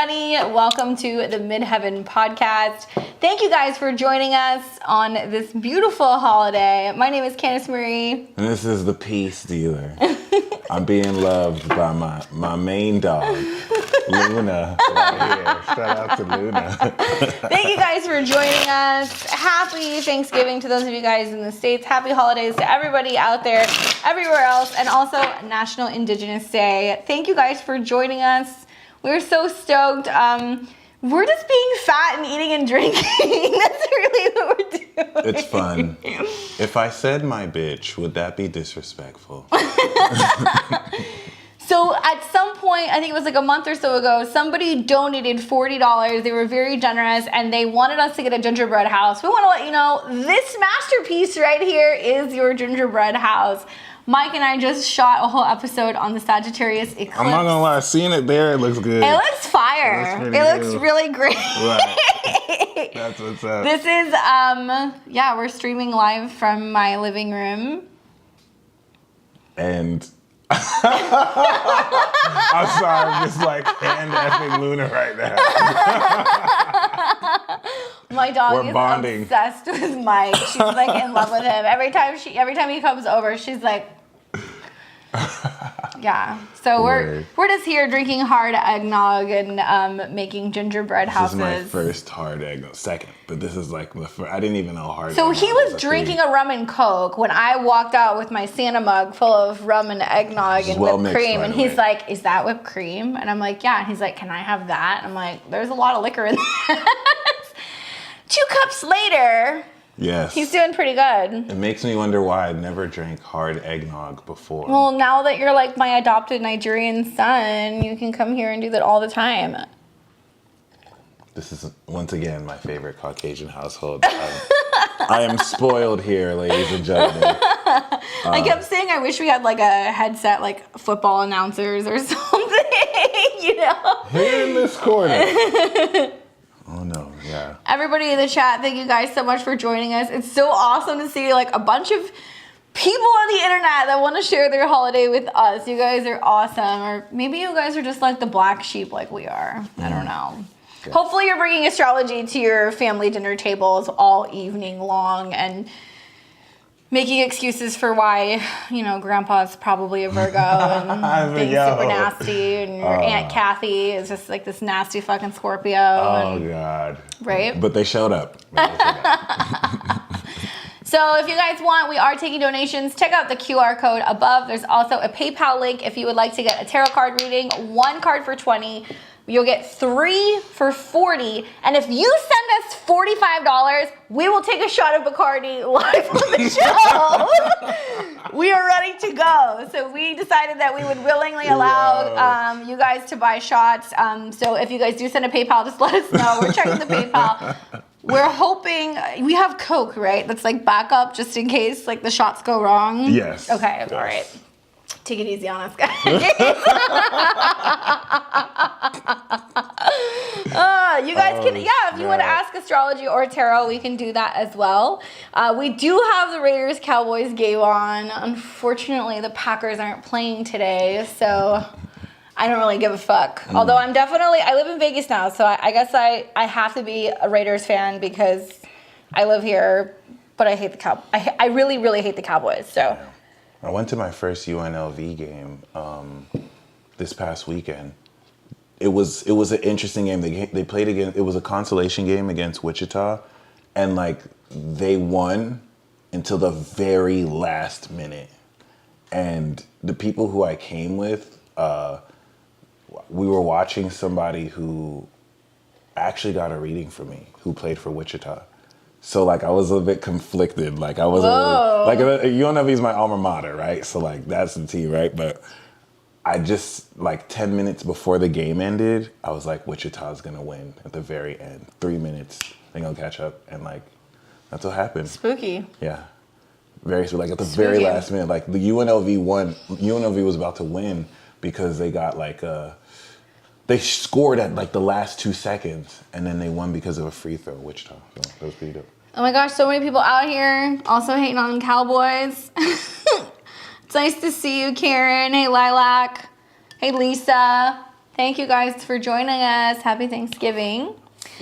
everybody. Welcome to the Midheaven podcast. Thank you guys for joining us on this beautiful holiday. My name is Candice Marie. And this is the peace dealer. I'm being loved by my main dog, Luna, right here. Shout out to Luna. Thank you guys for joining us. Happy Thanksgiving to those of you guys in the States. Happy holidays to everybody out there, everywhere else, and also National Indigenous Day. Thank you guys for joining us. We're so stoked. We're just being fat and eating and drinking. That's really what we're doing. It's fun. If I said my bitch, would that be disrespectful? So at some point, I think it was like a month or so ago, somebody donated $40. They were very generous and they wanted us to get a gingerbread house. We want to let you know this masterpiece right here is your gingerbread house. Mike and I just shot a whole episode on the Sagittarius eclipse. I'm not gonna lie, seeing it there, it looks good. It looks fire. It looks really great. Right. That's what's up. This is, we're streaming live from my living room. And I'm sorry, I'm just like hand effing Luna right now. My dog We're is bonding. obsessed with Mike. She's like in love with him. Every time he comes over, she's like, yeah. So we're just here drinking hard eggnog and making gingerbread houses. This is my first hard eggnog. Second, but this is like the first. I didn't even know hard. So he was drinking a rum and coke when I walked out with my Santa mug full of rum and eggnog and whipped cream, and he's like, "Is that whipped cream?" And I'm like, "Yeah." And he's like, "Can I have that?" And I'm like, "There's a lot of liquor in there." 2 cups later, yes, he's doing pretty good. It makes me wonder why I never drank hard eggnog before. Well, now that you're like my adopted Nigerian son, you can come here and do that all the time. This is, once again, my favorite Caucasian household. I am spoiled here, ladies and gentlemen. I kept saying I wish we had like a headset, like football announcers or something, you know? Here in this corner. Oh no, yeah. Everybody in the chat, thank you guys so much for joining us. It's so awesome to see like a bunch of people on the internet that want to share their holiday with us. You guys are awesome. Or maybe you guys are just like the black sheep like we are. I don't know. Yeah. Hopefully you're bringing astrology to your family dinner tables all evening long and making excuses for why, you know, Grandpa's probably a Virgo and being super nasty, and your Aunt Kathy is just like this nasty fucking Scorpio. Oh, God. Right? But they showed up. So if you guys want, we are taking donations. Check out the QR code above. There's also a PayPal link if you would like to get a tarot card reading. 1 card for $20. You'll get 3 for $40. And if you send us $45, we will take a shot of Bacardi live on the show. We are ready to go. So we decided that we would willingly allow you guys to buy shots. So if you guys do send a PayPal, just let us know. We're checking the PayPal. We're hoping, we have Coke, right? That's like backup just in case like the shots go wrong. Yes. Okay, yes. All right. Take it easy on us, guys. You guys can, if you want to ask astrology or tarot, we can do that as well. We do have the Raiders Cowboys game on. Unfortunately, the Packers aren't playing today, so I don't really give a fuck. Although I live in Vegas now, so I guess I have to be a Raiders fan because I live here, but I hate the Cowboys. I really, really hate the Cowboys, so. I went to my first UNLV game this past weekend. It was an interesting game. They played against. It was a consolation game against Wichita, and like they won until the very last minute. And the people who I came with, we were watching somebody who actually got a reading for me who played for Wichita. So like I was a bit conflicted. Like I wasn't really, like UNLV is my alma mater, right? So like that's the team, right? But I just like 10 minutes before the game ended, I was like, Wichita's gonna win at the very end. 3 minutes, they're gonna catch up, and like that's what happened. Spooky. Yeah, very like at the very last minute, like the UNLV won. UNLV was about to win because they got like they scored at like the last 2 seconds, and then they won because of a free throw, Wichita. So that was pretty dope. Oh my gosh, so many people out here also hating on Cowboys. It's nice to see you, Karen. Hey, Lilac. Hey, Lisa. Thank you guys for joining us. Happy Thanksgiving.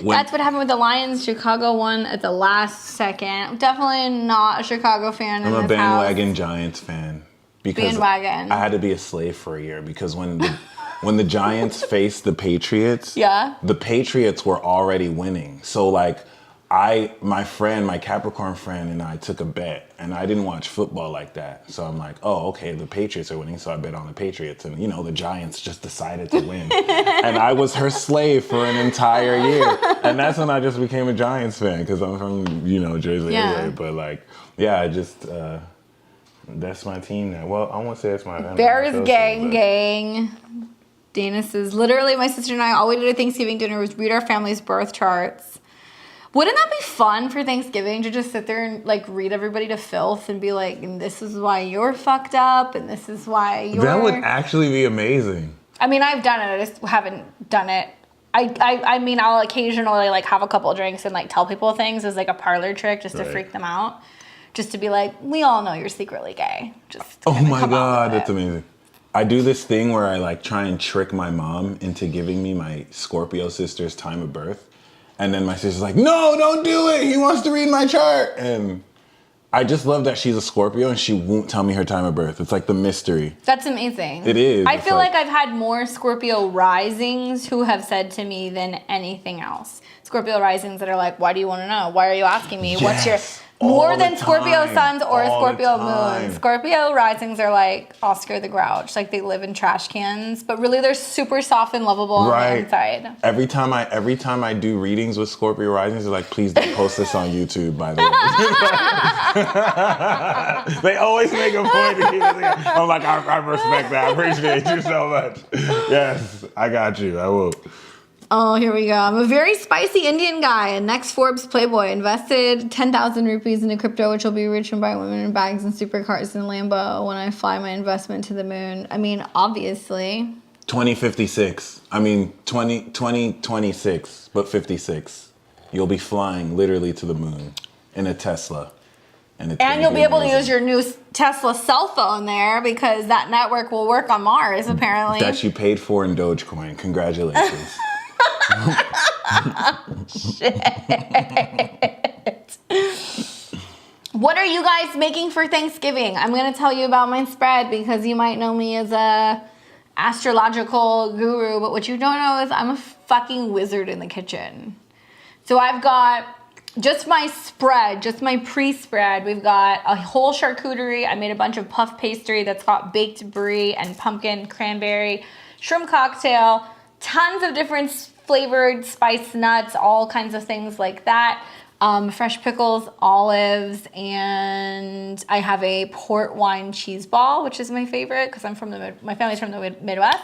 That's what happened with the Lions. Chicago won at the last second. I'm definitely not a Chicago fan. I'm a bandwagon Giants fan because I had to be a slave for a year because when the Giants faced the Patriots, the Patriots were already winning. So like my Capricorn friend and I took a bet, and I didn't watch football like that. So I'm like, oh, okay, the Patriots are winning, so I bet on the Patriots. And, the Giants just decided to win. And I was her slave for an entire year. And that's when I just became a Giants fan, because I'm from, Jersey anyway. But, I just, that's my team now. Well, I won't say it's my Bears gang. Dana says, literally, my sister and I, all we did at Thanksgiving dinner was read our family's birth charts. Wouldn't that be fun for Thanksgiving to just sit there and read everybody to filth and be like, and this is why you're fucked up and this is why you're... That would actually be amazing. I mean, I've done it. I just haven't done it. I mean, I'll occasionally have a couple of drinks and tell people things as a parlor trick just to freak them out. Just to be like, we all know you're secretly gay. Just oh my God, that's amazing. I do this thing where I try and trick my mom into giving me my Scorpio sister's time of birth. And then my sister's like, no, don't do it. He wants to read my chart. And I just love that she's a Scorpio and she won't tell me her time of birth. It's like the mystery. That's amazing. It is. I feel like I've had more Scorpio risings who have said to me than anything else. Scorpio risings that are like, why do you want to know? Why are you asking me? Yes. What's your... More than Scorpio suns or Scorpio moons. Scorpio risings are like Oscar the Grouch. They live in trash cans, but really they're super soft and lovable on the inside. Every time I do readings with Scorpio risings, they're like, please don't post this on YouTube, by the way. They always make a point to keep it. I'm like, I respect that. I appreciate you so much. Yes, I got you. I will. Oh, here we go. I'm a very spicy Indian guy. And next Forbes Playboy invested 10,000 rupees into crypto, which will be rich and buy women in bags and supercars and Lambo when I fly my investment to the moon. I mean, obviously. 2056. I mean, 2026, but 56. You'll be flying literally to the moon in a Tesla. And you'll be able to use your new Tesla cell phone there because that network will work on Mars, apparently. That you paid for in Dogecoin. Congratulations. Shit. What are you guys making for Thanksgiving? I'm going to tell you about my spread because you might know me as a astrological guru, but what you don't know is I'm a fucking wizard in the kitchen. So I've got just my spread, just my pre-spread. We've got a whole charcuterie. I made a bunch of puff pastry that's got baked brie and pumpkin, cranberry, shrimp cocktail, tons of different flavored spiced nuts, all kinds of things like that. Fresh pickles, olives, and I have a port wine cheese ball, which is my favorite because my family's from the Midwest.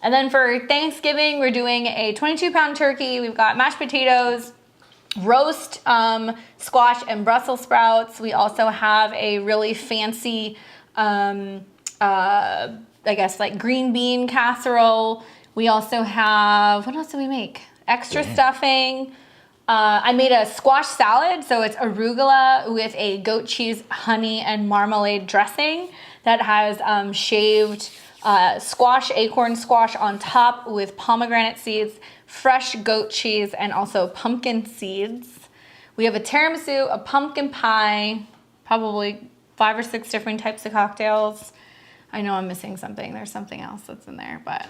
And then for Thanksgiving, we're doing a 22-pound turkey. We've got mashed potatoes, roast squash and Brussels sprouts. We also have a really fancy, I guess green bean casserole. We also have, what else do we make? Extra stuffing. I made a squash salad, so it's arugula with a goat cheese, honey, and marmalade dressing that has shaved squash, acorn squash on top with pomegranate seeds, fresh goat cheese, and also pumpkin seeds. We have a tiramisu, a pumpkin pie, probably 5 or 6 different types of cocktails. I know I'm missing something. There's something else that's in there, but...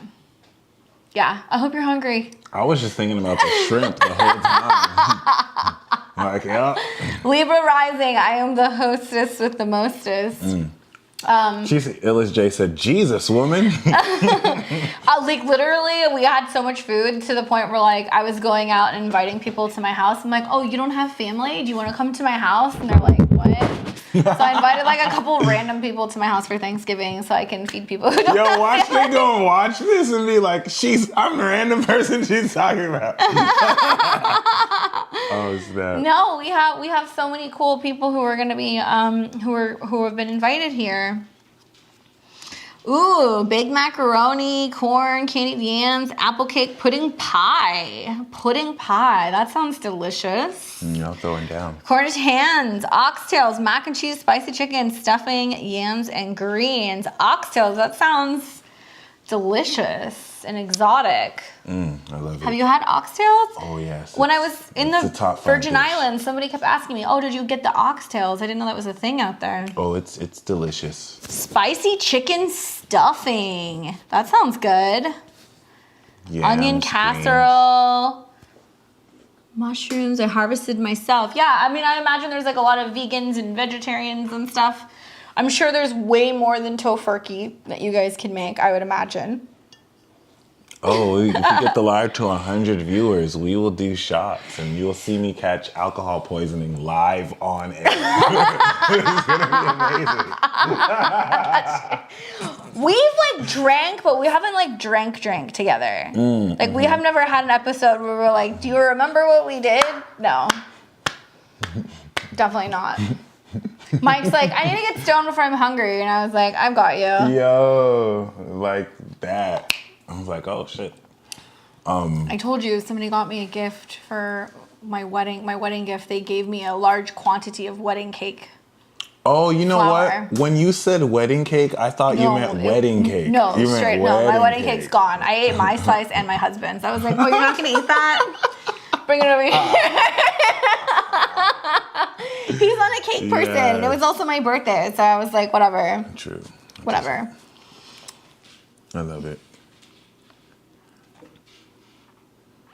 yeah, I hope you're hungry. I was just thinking about the shrimp the whole time. Yeah. Libra rising. I am the hostess with the mostest. She's ill as Jay said, Jesus, woman. Literally, we had so much food to the point where I was going out and inviting people to my house. I'm like, oh, you don't have family? Do you want to come to my house? And they're like, what? So I invited a couple random people to my house for Thanksgiving so I can feed people who don't have watch family. me go and watch this and be like, I'm the random person she's talking about. Oh, snap. No, we have so many cool people who are going to be who have been invited here. Ooh, baked macaroni, corn, candied yams, apple cake, pudding pie. Pudding pie. That sounds delicious. Y'all throwing down. Cornish hens, oxtails, mac and cheese, spicy chicken, stuffing, yams, and greens. Oxtails, that sounds delicious and exotic. I love it. Have you had oxtails? Oh, yes. When I was in the top 5 Virgin dish. Islands, somebody kept asking me, oh, did you get the oxtails? I didn't know that was a thing out there. Oh, it's delicious. Spicy chicken stuffing. That sounds good. Yeah, Onion casserole. Mushrooms I harvested myself. Yeah, I mean, I imagine there's like a lot of vegans and vegetarians and stuff. I'm sure there's way more than tofurkey that you guys can make, I would imagine. Oh, if you get the live to 100 viewers, we will do shots and you'll see me catch alcohol poisoning live on air. It's going to be amazing. We've like drank, but we haven't like drank together. Like we have never had an episode where we're like, do you remember what we did? No. Definitely not. Mike's like, I need to get stoned before I'm hungry. And I was like, I've got you. Yo, like that. I was like, oh shit. I told you somebody got me a gift for my wedding gift. They gave me a large quantity of wedding cake. Oh, you know flour. what? When you said wedding cake, I thought you meant wedding cake. No, you straight no. My wedding cake's gone. I ate my slice and my husband's. I was like, oh, you're not gonna eat that? Bring it over here. He's not a cake person. Yes. It was also my birthday, so I was like, whatever. True. Whatever. I love it.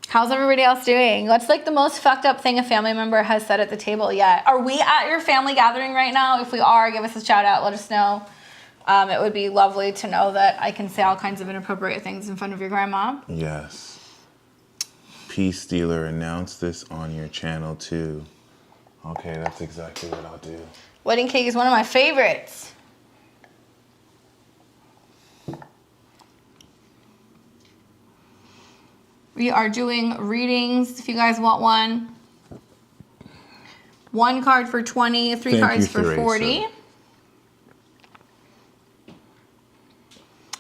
How's everybody else doing? What's like the most fucked up thing a family member has said at the table yet? Are we at your family gathering right now? If we are, give us a shout out. Let us know. It would be lovely to know that I can say all kinds of inappropriate things in front of your grandma. Yes. Peace Dealer, announce this on your channel too. Okay, that's exactly what I'll do. Wedding cake is one of my favorites. We are doing readings if you guys want one. 1 card for 20, 3 Thank cards you, for Theresa. 40.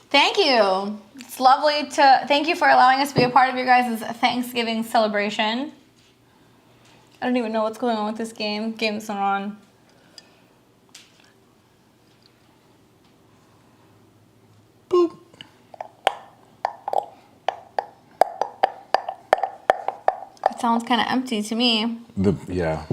Thank you. It's lovely to, thank you for allowing us to be a part of your guys' Thanksgiving celebration. I don't even know what's going on with this game. Game's not on. Boop. It sounds kind of empty to me. Yeah.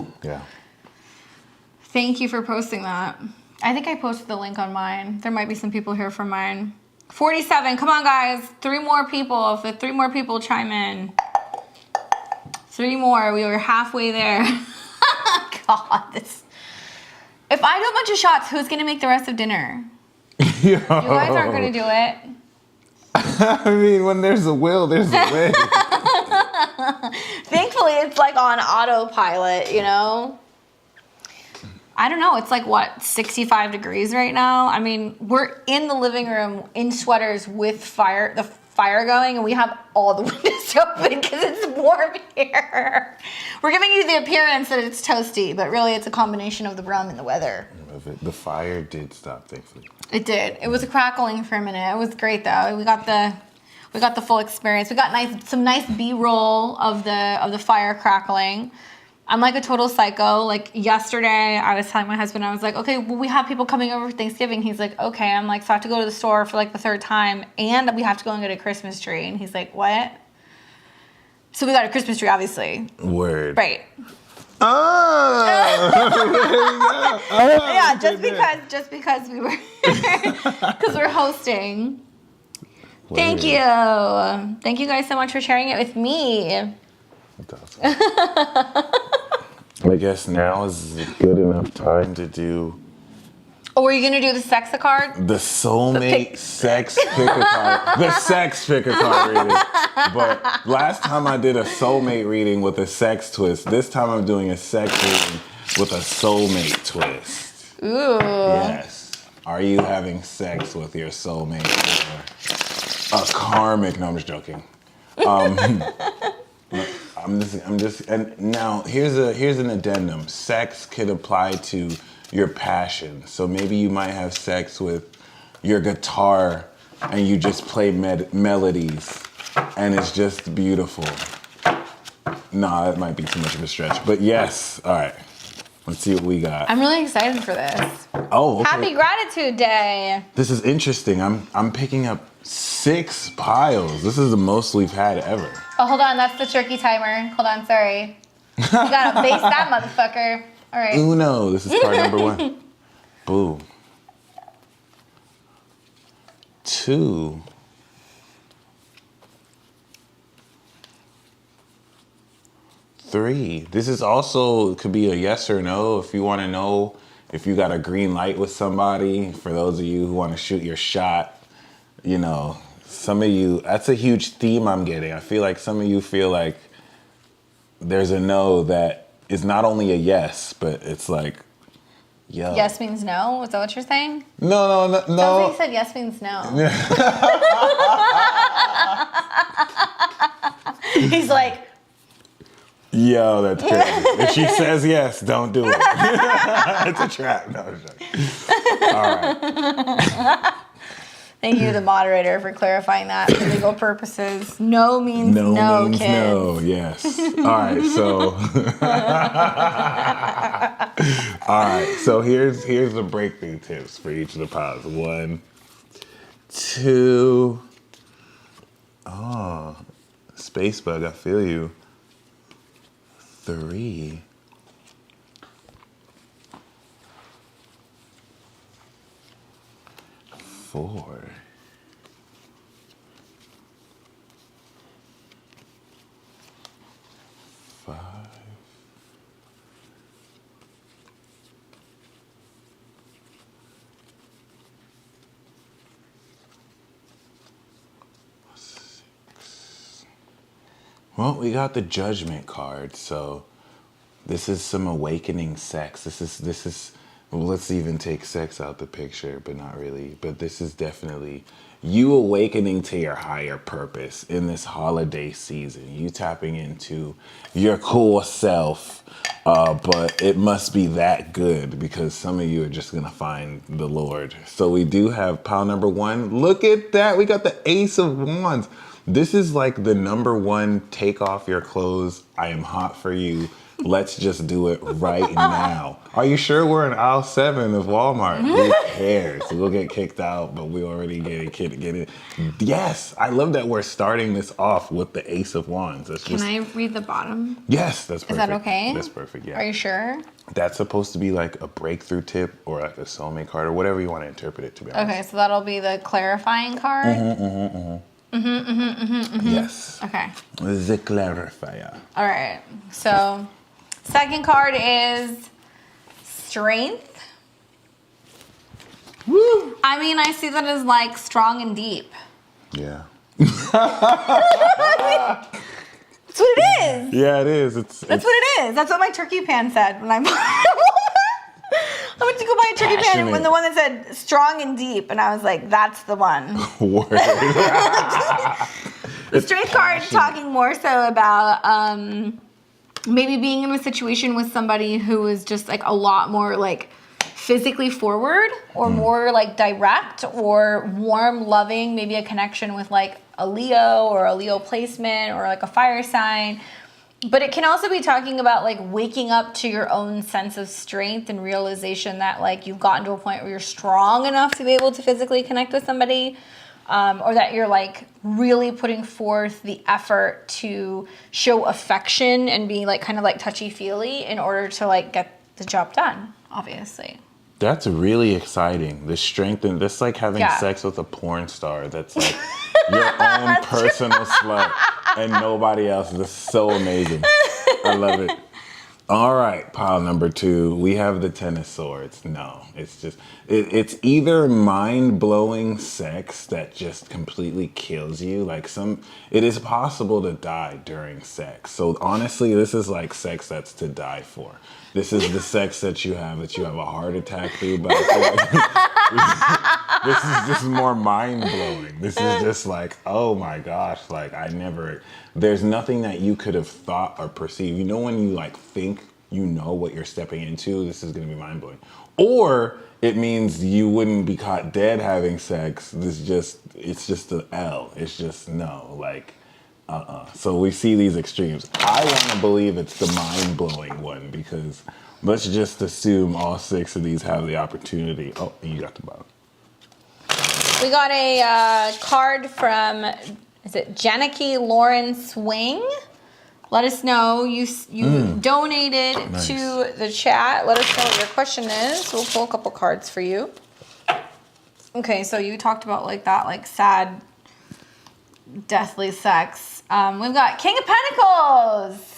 Thank you for posting that. I think I posted the link on mine. There might be some people here from mine. 47. Come on, guys. 3 more people. If the 3 more people chime in. 3 more. We were halfway there. God, this. If I do a bunch of shots, who's going to make the rest of dinner? Yo. You guys aren't going to do it. I mean, when there's a will, there's a way. Thankfully, it's like on autopilot, you know? I don't know. It's like, what, 65 degrees right now? I mean, we're in the living room in sweaters with the fire going, and we have all the windows open because it's warm here. We're giving you the appearance that it's toasty, but really it's a combination of the rum and the weather. I love it. The fire did stop, thankfully. It did. It was crackling for a minute. It was great though. We got the full experience. We got some nice B-roll of the fire crackling. I'm like a total psycho. Like yesterday, I was telling my husband, I was like, okay, well, we have people coming over for Thanksgiving. He's like, okay. I'm like, so I have to go to the store for like the 3rd time, and we have to go and get a Christmas tree. And he's like, what? So we got a Christmas tree, obviously. Word. Right. Oh! Yeah, just because we were, because we're hosting. Word. Thank you. Thank you guys so much for sharing it with me. That's awesome. I guess now is a good enough time to do Oh, were you gonna do the sex card? the soulmate sex picker card. The sex picker card reading. But last time I did a soulmate reading with a sex twist. This time I'm doing a sex reading with a soulmate twist. Ooh. Yes. Are you having sex with your soulmate or a karmic? No, I'm just joking. I'm just, and now here's an addendum. Sex could apply to your passion. So maybe you might have sex with your guitar and you just play melodies and it's just beautiful. Nah, that might be too much of a stretch, but yes. All right. Let's see what we got. I'm really excited for this. Oh, okay. Happy Gratitude Day. This is interesting. I'm picking up 6 piles. This is the most we've had ever. Oh, hold on. That's the turkey timer. Hold on. Sorry. You gotta base that motherfucker. All right. Uno. This is card number 1. Boo. 2. 3. This is also, could be a yes or no if you want to know if you got a green light with somebody. For those of you who want to shoot your shot, you know, some of you, that's a huge theme I'm getting. I feel like some of you feel like there's a no that is not only a yes, but it's like, yo. Yes means no? Is that what you're saying? No. Sounds like you said yes means no. He's like, yo, that's crazy. If she says yes, don't do it. It's a trap. No, I'm joking. All right. thank you, the moderator, for clarifying that for legal purposes. No means no, means kids. no, yes. All right, so here's the breakthrough tips for each of the piles. 1, 2. Oh, space bug, I feel you. 3. 4. 5. 6. Well, we got the Judgment card, so this is some awakening sex. This is well, let's even take sex out the picture, but not really. But this is definitely you awakening to your higher purpose in this holiday season. You tapping into your core self, but it must be that good because some of you are just gonna find the Lord. So we do have pile number 1. Look at that. We got the Ace of Wands. This is like the number 1 take off your clothes. I am hot for you. Let's just do it right now. Are you sure we're in aisle 7 of Walmart? Who cares? We'll get kicked out, but we already get it. Yes, I love that we're starting this off with the Ace of Wands. Can I read the bottom? Yes, that's perfect. Is that okay? That's perfect, yeah. Are you sure? That's supposed to be like a breakthrough tip or like a soulmate card or whatever you want to interpret it to be honest. Okay, so that'll be the clarifying card? Yes. Okay. The clarifier. All right. So, second card is strength. Woo! I mean, I see that as like strong and deep. Yeah. That's what it is. Yeah, it is. That's what it is. That's what my turkey pan said when I went to go buy a turkey pan, and when the one that said strong and deep, and I was like, that's the one. Word. The strength card talking more so about maybe being in a situation with somebody who is just like a lot more like physically forward or more like direct or warm, loving, maybe a connection with like a Leo or a Leo placement or like a fire sign. But it can also be talking about like waking up to your own sense of strength and realization that like you've gotten to a point where you're strong enough to be able to physically connect with somebody, or that you're like really putting forth the effort to show affection and be like kind of like touchy-feely in order to like get the job done, obviously. That's really exciting. The strength and that's like having sex with a porn star. That's like your own personal slut and nobody else. That's so amazing. I love it. All right, pile number 2. We have the Ten of Swords. No, it's just it's either mind-blowing sex that just completely kills you. Like it is possible to die during sex. So honestly, this is like sex that's to die for. This is the sex that you have a heart attack through, but this is more mind-blowing. This is just like, oh my gosh, like there's nothing that you could have thought or perceived. You know when you like think you know what you're stepping into, this is gonna be mind-blowing. Or it means you wouldn't be caught dead having sex. It's just an L. It's just no, like So we see these extremes. I want to believe it's the mind-blowing one because let's just assume all 6 of these have the opportunity. Oh, you got the bottom. We got a card from, is it Janaki Lauren Swing? Let us know. You donated Nice. to the chat. Let us know what your question is. We'll pull a couple cards for you. Okay, so you talked about like that, like sad, deathly sex. We've got King of Pentacles.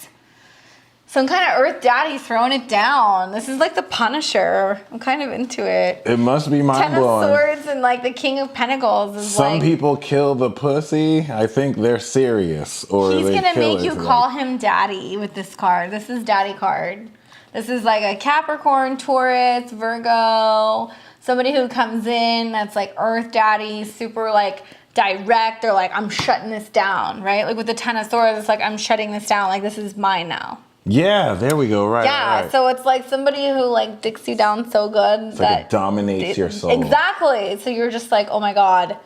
Some kind of Earth Daddy throwing it down. This is like the Punisher. I'm kind of into it. It must be mind-blowing. 10 of Swords and like the King of Pentacles is Some like... people kill the pussy. I think they're serious. Or He's they going to kill make it you for, call like, him daddy with this card. This is daddy card. This is like a Capricorn, Taurus, Virgo. Somebody who comes in that's like Earth Daddy, super like direct. They're like, I'm shutting this down, right? Like with the 10 of Swords, it's like, I'm shutting this down. Like this is mine now. Yeah, there we go. Right. Yeah, right. so it's like somebody who like dicks you down so good It's that like it dominates your soul. Exactly. So you're just like, oh my God.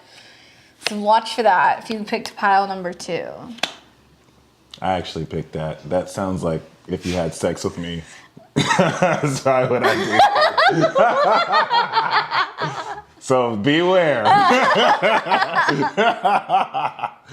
So watch for that if you picked pile number 2. I actually picked that. That sounds like if you had sex with me. That's probably what I do. So beware.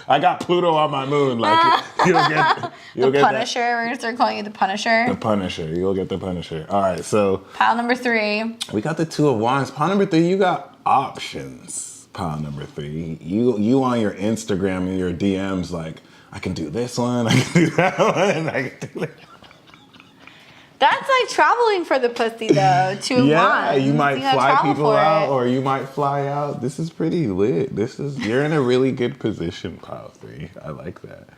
I got Pluto on my moon. Like you'll get The Punisher. We're gonna start calling you the Punisher. The Punisher. You'll get the Punisher. All right. So Pile number 3. we got the 2 of Wands. Pile number 3. You got options. Pile number 3. You on your Instagram and your DMs like I can do this one. I can do that one. I can do that. That's like traveling for the pussy though. 2 of Yeah, Wands. you might gotta fly travel people for out, it. or you might fly out. This is pretty lit. You're in a really good position, Pile 3. I like that.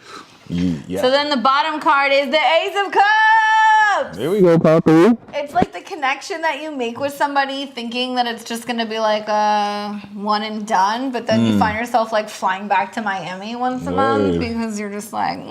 Yeah. So then the bottom card is the Ace of Cups. There we go, Pile 3. It's like the connection that you make with somebody thinking that it's just gonna be like a one and done, but then you find yourself like flying back to Miami once a month because you're just like,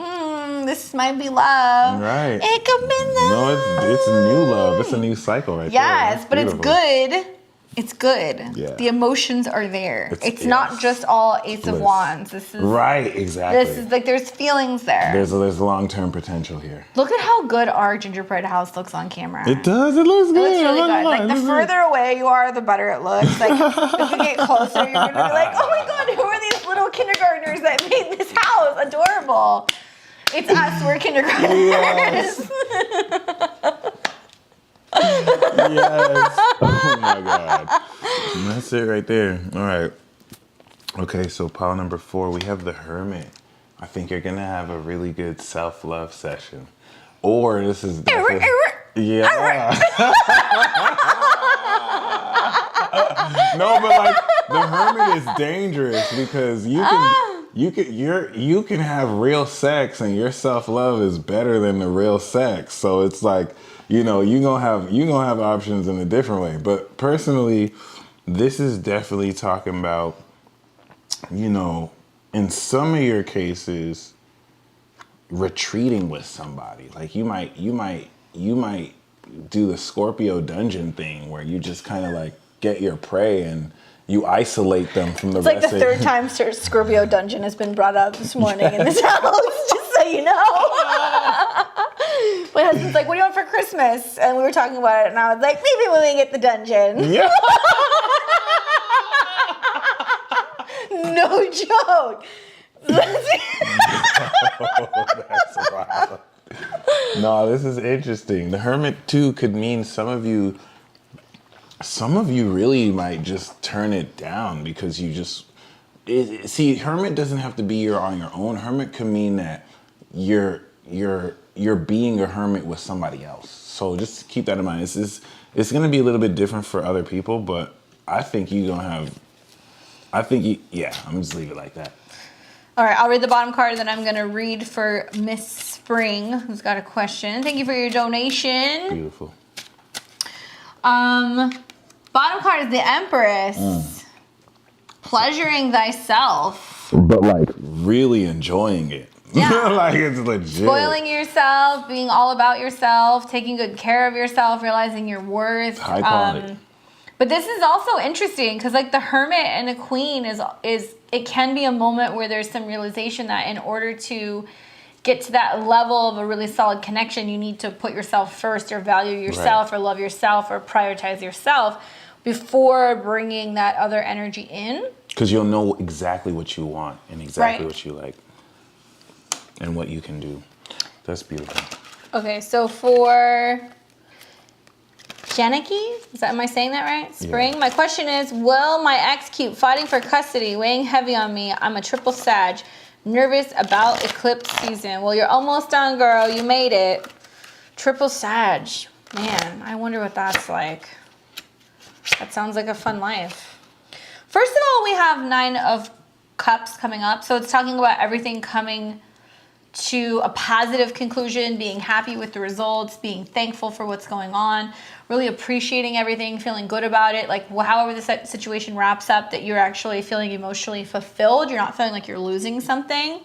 this might be love. Right. It could be love. No, it's a new love. It's a new cycle right there. Yes, That's but it's beautiful. good. It's good. Yeah. The emotions are there. It's Yes. not just all Ace of Bliss. Wands. This is Right, exactly. This is like there's feelings there. There's long-term potential here. Look at how good our gingerbread house looks on camera. It does. It looks It good. looks really I'm not good. gonna Like lie. the It looks further away you are, the better it looks. Like if you get closer, you're gonna be like, oh my God, who are these little kindergartners that made this house adorable? It's us. We're kindergartners. Yes. Yes. Oh my God. And that's it right there. All right. Okay, so pile number 4, we have the Hermit. I think you're gonna have a really good self-love session. Or this is definitely, yeah. No, but like the Hermit is dangerous because you can have real sex and your self-love is better than the real sex. So it's like, you gonna have options in a different way. But personally, this is definitely talking about, in some of your cases, retreating with somebody. Like you might do the Scorpio dungeon thing where you just kind of like get your prey and you isolate them from the It's like rest the of third time Scorpio dungeon has been brought up this morning in this house, just so you know. My husband's like, what do you want for Christmas? And we were talking about it, and I was like, maybe when we get the dungeon. Yeah. No joke. That's wild. No, this is interesting. The Hermit too could mean some of you really might just turn it down because you just see, Hermit doesn't have to be you're on your own. Hermit could mean that you're being a hermit with somebody else. So just keep that in mind. It's going to be a little bit different for other people, but I think I'm just leave it like that. All right, I'll read the bottom card, then I'm going to read for Miss Spring, who's got a question. Thank you for your donation. Beautiful. Bottom card is the Empress. Pleasuring thyself. But like really enjoying it. Yeah. Like it's legit. Spoiling yourself, being all about yourself, taking good care of yourself, realizing your worth. High quality. But this is also interesting because like the Hermit and the Queen is it can be a moment where there's some realization that in order to get to that level of a really solid connection, you need to put yourself first or value yourself or love yourself or prioritize yourself before bringing that other energy in. Because you'll know exactly what you want and exactly what you like and what you can do. That's beautiful. Okay, so for Janaki, am I saying that right? Spring. Yeah. My question is, will my ex keep fighting for custody, weighing heavy on me? I'm a triple Sag, nervous about eclipse season. Well, you're almost done, girl. You made it. Triple Sag. Man, I wonder what that's like. That sounds like a fun life. First of all, we have 9 of Cups coming up. So it's talking about everything coming to a positive conclusion, being happy with the results, being thankful for what's going on, really appreciating everything, feeling good about it. Like however the situation wraps up, that you're actually feeling emotionally fulfilled. You're not feeling like you're losing something.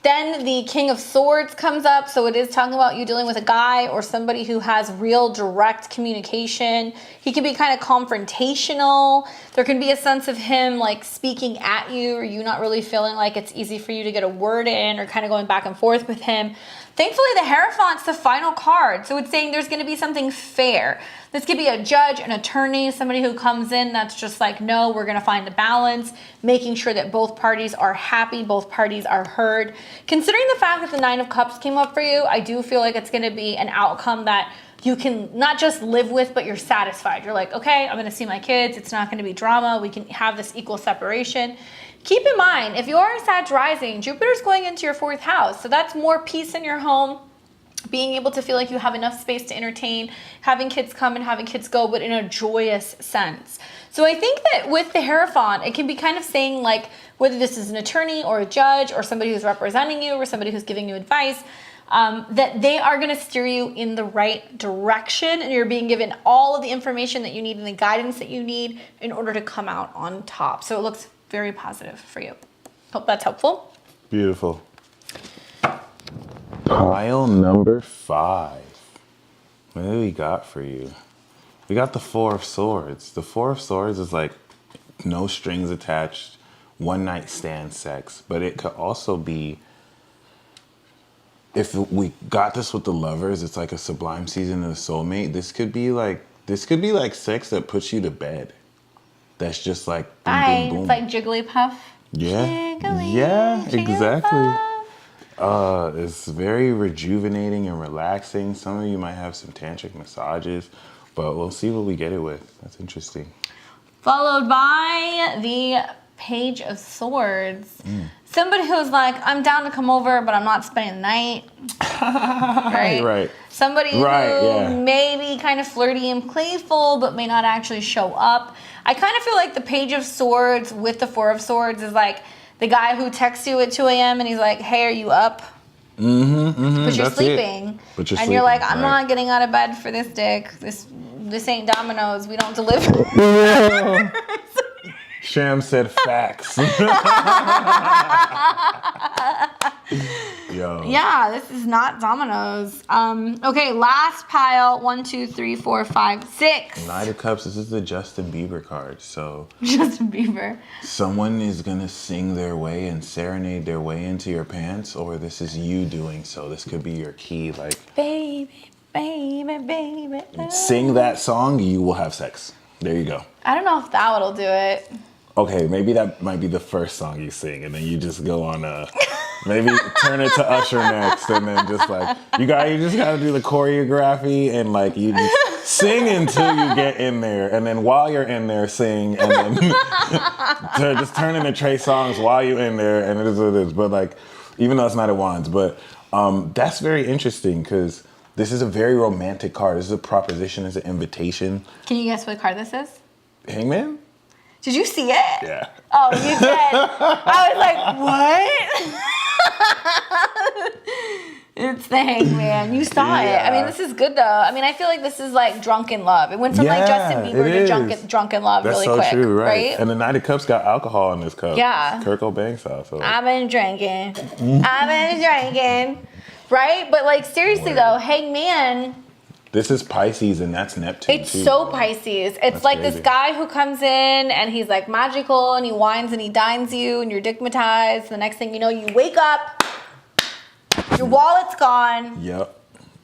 Then the King of Swords comes up. So it is talking about you dealing with a guy or somebody who has real direct communication. He can be kind of confrontational. There can be a sense of him like speaking at you or you not really feeling like it's easy for you to get a word in or kind of going back and forth with him. Thankfully, the Hierophant's the final card. So it's saying there's going to be something fair. This could be a judge, an attorney, somebody who comes in that's just like, no, we're going to find the balance, making sure that both parties are happy, both parties are heard. Considering the fact that the 9 of Cups came up for you, I do feel like it's going to be an outcome that you can not just live with, but you're satisfied. You're like, okay, I'm going to see my kids. It's not going to be drama. We can have this equal separation. Keep in mind, if you are a Sag rising, Jupiter's going into your 4th house. So that's more peace in your home, being able to feel like you have enough space to entertain, having kids come and having kids go, but in a joyous sense. So I think that with the Hierophant, it can be kind of saying like, whether this is an attorney or a judge or somebody who's representing you or somebody who's giving you advice, that they are going to steer you in the right direction and you're being given all of the information that you need and the guidance that you need in order to come out on top. So it looks very positive for you. Hope that's helpful. Beautiful. Pile number 5. What do we got for you? We got the 4 of Swords. The 4 of Swords is like no strings attached, one night stand sex. But it could also be, if we got this with the Lovers, it's like a sublime season of the soulmate. This could be like sex that puts you to bed. That's just like boom, boom, boom. It's like Jigglypuff. Yeah. Jiggly, yeah, exactly. Jigglypuff. It's very rejuvenating and relaxing. Some of you might have some tantric massages, but we'll see what we get it with. That's interesting. Followed by the Page of Swords. Somebody who's like, I'm down to come over, but I'm not spending the night. Right? Somebody who may be kind of flirty and playful, but may not actually show up. I kind of feel like the Page of Swords with the 4 of Swords is like the guy who texts you at 2 a.m. and he's like, hey, are you up? But you're sleeping. And you're like, I'm not getting out of bed for this dick. This ain't Domino's. We don't deliver. Sham said facts. Yo. Yeah, this is not Domino's. Okay, last pile. 1, 2, 3, 4, 5, 6. 9 of Cups. This is the Justin Bieber card. So Justin Bieber. Someone is gonna sing their way and serenade their way into your pants, or this is you doing so. This could be your key, like baby, baby, baby. Sing that song, you will have sex. There you go. I don't know if that will do it. Okay, maybe that might be the first song you sing, and then you just go on maybe turn it to Usher next, and then just like you just gotta do the choreography and like you just sing until you get in there, and then while you're in there, sing, and then just turn into Trey songs while you're in there, and it is what it is. But like, even though it's not at once, but that's very interesting because this is a very romantic card. This is a proposition. It's an invitation. Can you guess what card this is? Hangman? Did you see it? Yeah. Oh, you did. I was like, what? It's the Hangman. You saw it. I mean, this is good though. I mean, I feel like this is like drunken love. It went from like Justin Bieber to drunken love. That's really so quick, true, right? And the 9 of Cups got alcohol in this cup. Yeah. It's Kurt Cobain style. So I've been drinking. I've been drinking. Right? But like seriously though, Hangman This is Pisces and that's Neptune. It's too, so bro. Pisces. It's That's like crazy. this guy who comes in and he's like magical and he wines and he dines you and you're dickmatized. The next thing you know, you wake up, your wallet's gone. Yep.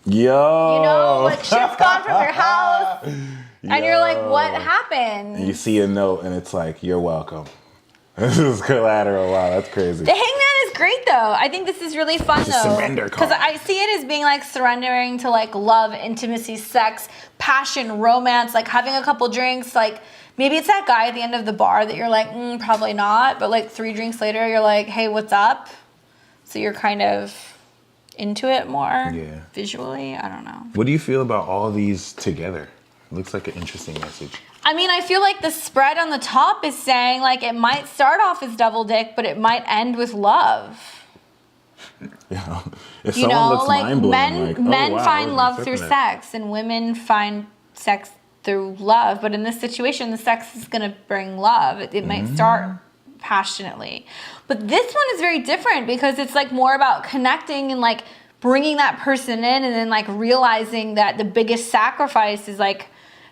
Yo. You know, like shit's gone from your house. And you're like, what happened? And you see a note and it's like, you're welcome. This is collateral. Wow, that's crazy. The Hangman is great though. I think this is really fun It's a though. surrender Because card. I see it as being like surrendering to like love, intimacy, sex, passion, romance, like having a couple drinks. Like maybe it's that guy at the end of the bar that you're like, probably not. But like 3 drinks later, you're like, hey, what's up? So you're kind of into it more visually. I don't know. What do you feel about all these together? Looks like an interesting message. I mean, I feel like the spread on the top is saying like it might start off as double dick, but it might end with love. Yeah. If You someone know, looks like mind-blowing, men like, oh, men wow, I find wasn't love through expecting that. sex and women find sex through love. But in this situation, the sex is going to bring love. It might start passionately. But this one is very different because it's like more about connecting and like bringing that person in and then like realizing that the biggest sacrifice is like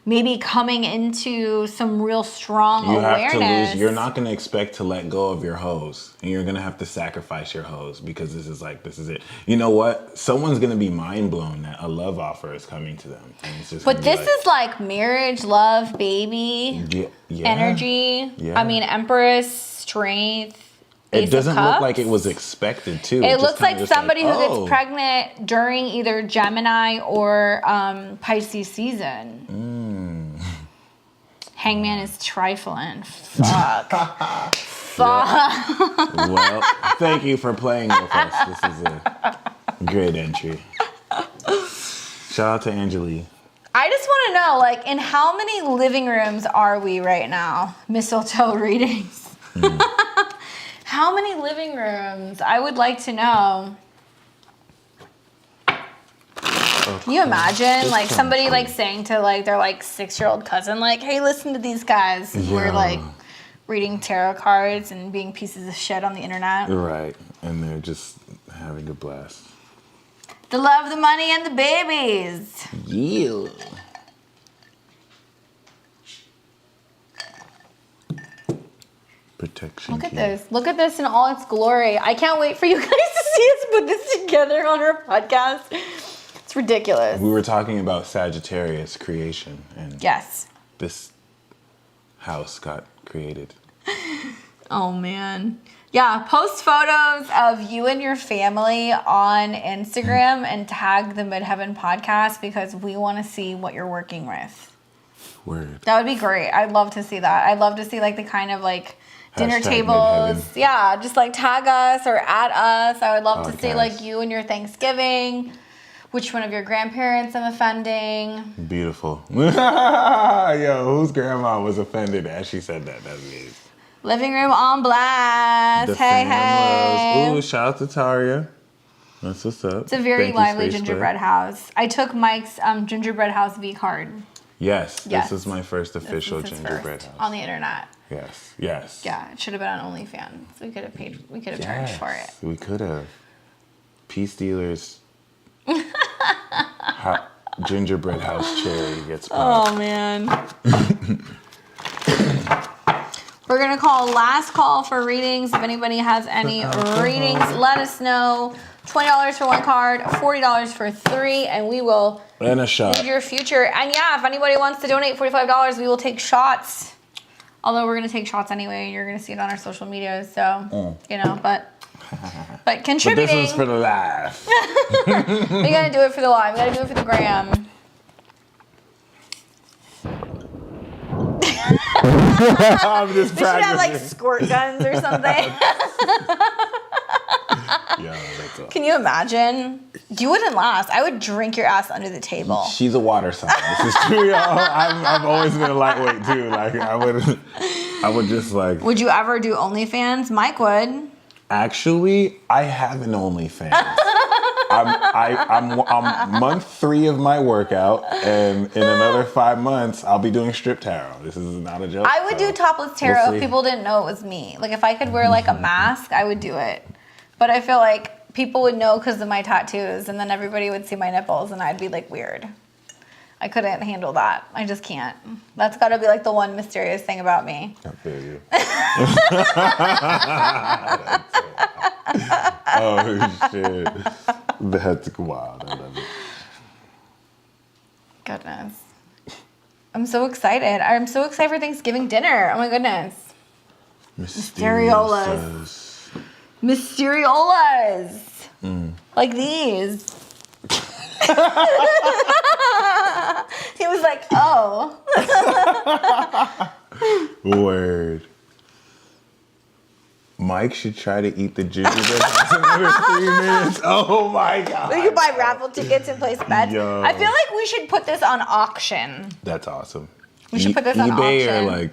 maybe coming into some real strong You awareness. have to lose. You're not going to expect to let go of your hose, and you're going to have to sacrifice your hose because this is it. You know what? Someone's going to be mind blown that a love offer is coming to them, and it's just. But this is like marriage, love, baby, yeah. energy. Yeah. I mean, Empress, strength. It Ace of doesn't look Cups. like it was expected too. It just looks kinda like just somebody who oh. gets pregnant during either Gemini or Pisces season. Hangman is trifling. Fuck. Fuck. Well, thank you for playing with us. This is a great entry. Shout out to Angelique. I just want to know, like, in how many living rooms are we right now? Mistletoe readings. How many living rooms? I would like to know. Can you imagine, like, somebody, like, saying to, like, their, like, 6-year-old cousin, like, hey, listen to these guys who are, like, reading tarot cards and being pieces of shit on the internet. Right. And they're just having a blast. The love, the money, and the babies. Yeah. Protection. Look at key. this. Look at this in all its glory. I can't wait for you guys to see us put this together on our podcast. It's ridiculous. We were talking about Sagittarius creation, and Yes. this house got created. Oh, man. Yeah, post photos of you and your family on Instagram and tag the Midheaven podcast because we want to see what you're working with. Word. That would be great. I'd love to see that. I'd love to see like the kind of like dinner Hashtag tables. Midheaven. Yeah, just like tag us or add us. I would love to see Podcast. like you and your Thanksgiving. Which one of your grandparents I'm offending? Beautiful. Yo, whose grandma was offended as she said that? That's amazing. Living room on blast. The Hey, fam hey. loves. Ooh, shout out to Taria. That's what's up. It's a very Thank you, lively Space gingerbread Play. house. I took Mike's gingerbread house V card. Yes, Yes. this is my first official This is his gingerbread first house. on the internet. Yes, yes. Yeah, it should have been on OnlyFans. We could have paid. We could have charged for it. We could have. Peace dealers. Gingerbread house cherry gets popped. Oh man. We're gonna call last call for readings. If anybody has any readings, let us know. $20 for 1 card, $40 for 3, and we will And a shot. read your future. And yeah, if anybody wants to donate $45, we will take shots. Although we're gonna take shots anyway, you're gonna see it on our social media. So you know, but But contributing. this is for the laugh. We gotta do it for the live. We gotta do it for the gram. I'm just We should have like practicing. squirt guns or something. Yeah, that's all. Can you imagine? You wouldn't last. I would drink your ass under the table. She's a water sign. This is true, y'all. I've always been a lightweight too. Like I would just like. Would you ever do OnlyFans? Mike would. Actually, I have an OnlyFans. I'm month 3 of my workout, and in another 5 months, I'll be doing strip tarot. This is not a joke. I would do topless tarot we'll if see. people didn't know it was me. Like if I could wear like a mask, I would do it. But I feel like people would know because of my tattoos, and then everybody would see my nipples, and I'd be like weird. I couldn't handle that. I just can't. That's got to be like the one mysterious thing about me. I feel you. Oh, shit. That's wild. I love it. Goodness. I'm so excited. I'm so excited for Thanksgiving dinner. Oh my goodness. Mysteriolas. Mysteriolas. Like these. He was like, oh. Word. Mike should try to eat the gingerbread house in another 3 minutes. Oh my God. We could buy raffle tickets and place bets. Yo. I feel like we should put this on auction. That's awesome. We should put this on eBay auction. or like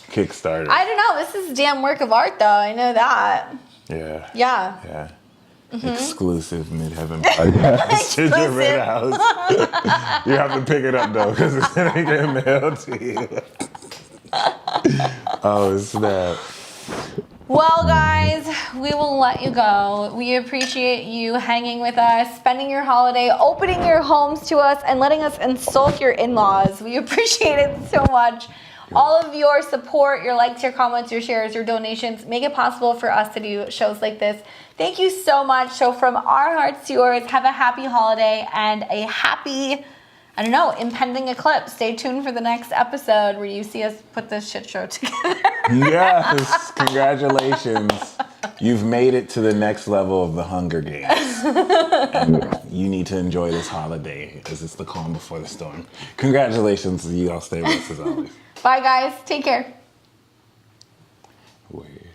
Kickstarter? I don't know. This is damn work of art, though. I know that. Yeah. Yeah. Yeah. Exclusive Midheaven podcast. Gingerbread house. You have to pick it up though, because it's gonna get mailed to you. Oh snap. Well, guys, we will let you go. We appreciate you hanging with us, spending your holiday, opening your homes to us, and letting us insult your in-laws. We appreciate it so much. All of your support, your likes, your comments, your shares, your donations make it possible for us to do shows like this. Thank you so much. So from our hearts to yours, have a happy holiday and a happy, I don't know, impending eclipse. Stay tuned for the next episode where you see us put this shit show together. Yes, congratulations. You've made it to the next level of the Hunger Games. And you need to enjoy this holiday because it's the calm before the storm. Congratulations. You all stay with us as always. Bye, guys. Take care. Weird.